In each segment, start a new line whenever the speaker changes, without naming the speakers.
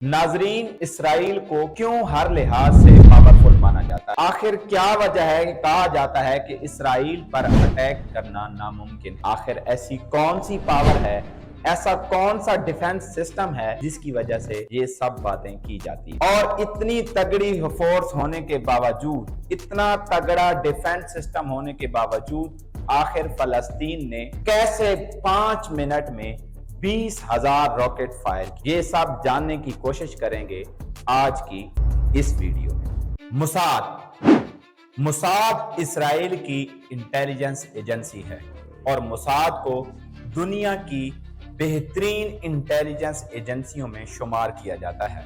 नाजरीन, इसराइल को क्यों हर लिहाज से पावरफुल माना जाता है? आखिर क्या वजह है कि कहा जाता है कि इसराइल पर अटैक करना नामुमकिन है? आखिर ऐसी कौन सी पावर है, ऐसा कौन सा डिफेंस सिस्टम है जिसकी वजह से ये सब बातें की जाती है? और इतनी तगड़ी फोर्स होने के बावजूद, इतना तगड़ा डिफेंस सिस्टम होने के बावजूद आखिर फलस्तीन ने कैसे 5 मिनट में 20,000 रॉकेट फायर किए? ये सब जानने की कोशिश करेंगे आज की इस वीडियो में। मुसाद इसराइल की इंटेलिजेंस एजेंसी है और मुसाद को दुनिया की बेहतरीन इंटेलिजेंस एजेंसियों में शुमार किया जाता है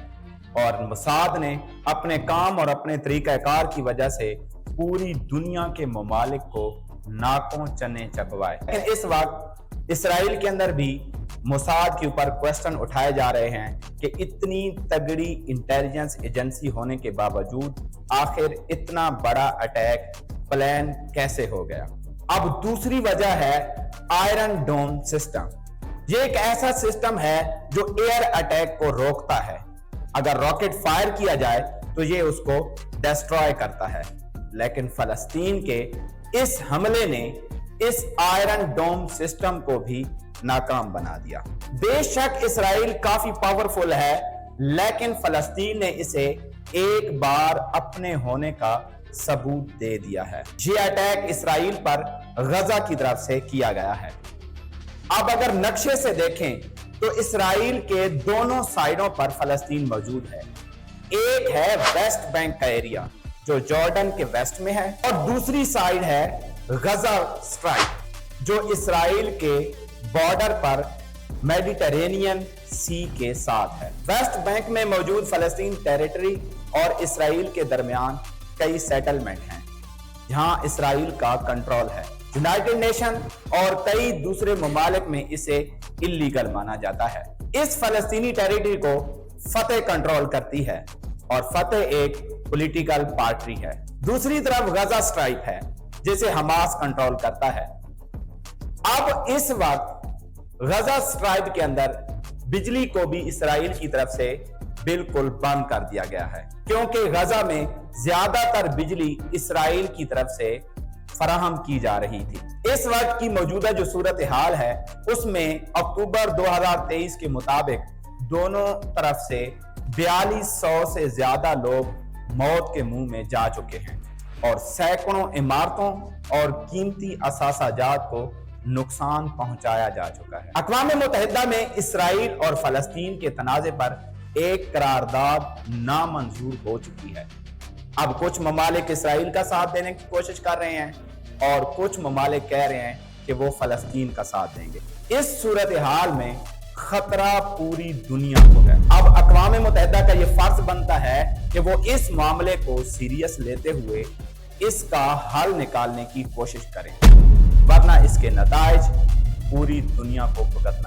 और मुसाद ने अपने काम और अपने तरीकाकार की वजह से पूरी दुनिया के ममालिक को नाकों चने चबवाए। लेकिन इस वक्त इसराइल के अंदर भी मुसाद के ऊपर क्वेश्चन उठाए जा रहे हैं कि इतनी तगड़ी इंटेलिजेंस एजेंसी होने के बावजूद आखिर इतना बड़ा अटैक प्लान कैसे हो गया। अब दूसरी वजह है आयरन डोम सिस्टम। ये एक ऐसा सिस्टम है जो एयर अटैक को रोकता है। अगर रॉकेट फायर किया जाए तो ये उसको डिस्ट्रॉय करता है, लेकिन फलस्तीन के इस हमले ने इस आयरन डोम सिस्टम को भी नाकाम बना दिया। बेशक इसराइल काफी पावरफुल है, लेकिन फलस्तीन ने इसे एक बार अपने होने का सबूत दे दिया है। ये अटैक इसराइल पर गजा की तरफ से किया गया है। अब अगर नक्शे से देखें तो इसराइल के दोनों साइडों पर फलस्तीन मौजूद है। एक है वेस्ट बैंक का एरिया जो जॉर्डन के वेस्ट में है और दूसरी साइड है गजा स्ट्राइप जो इसराइल के बॉर्डर पर मेडिटेरेनियन सी के साथ है। वेस्ट बैंक में मौजूद फलस्तीन टेरिटरी और इसराइल के दरमियान कई सेटलमेंट हैं जहां इसराइल का कंट्रोल है। यूनाइटेड नेशन और कई दूसरे ममालिक में इसे इल्लीगल माना जाता है। इस फलस्तीनी टेरिटरी को फतेह कंट्रोल करती है और फतेह एक पॉलिटिकल पार्टी है। दूसरी तरफ गजा स्ट्राइप है जिसे हमास कंट्रोल करता है। अब इस वक्त गजा स्ट्राइप के अंदर बिजली को भी इसराइल की तरफ से बिल्कुल बंद कर दिया गया है, क्योंकि गजा में ज्यादातर बिजली इसराइल की तरफ से फराहम की जा रही थी। इस वक्त की मौजूदा जो सूरत हाल है उसमें अक्टूबर 2023 के मुताबिक दोनों तरफ से 4200 से ज्यादा लोग मौत के मुंह में जा चुके हैं और सैकड़ों इमारतों और कीमती असासाजात को नुकसान पहुंचाया जा चुका है। अक़वाम मुत्तहिदा में इसराइल और फलस्तीन के तनाज़े पर एक करारदाद नामंजूर हो चुकी है। अब कुछ ममालिक इसराइल का साथ देने की कोशिश कर रहे हैं और कुछ ममालिक कह रहे हैं कि वो फलस्तीन का साथ देंगे। इस सूरत हाल में खतरा पूरी दुनिया को है। अब अक़वाम मुत्तहिदा का ये फर्ज बनता है कि वो इस मामले को सीरियस लेते हुए इसका हल निकालने की कोशिश करें, वरना इसके नताइज पूरी दुनिया को भुगतना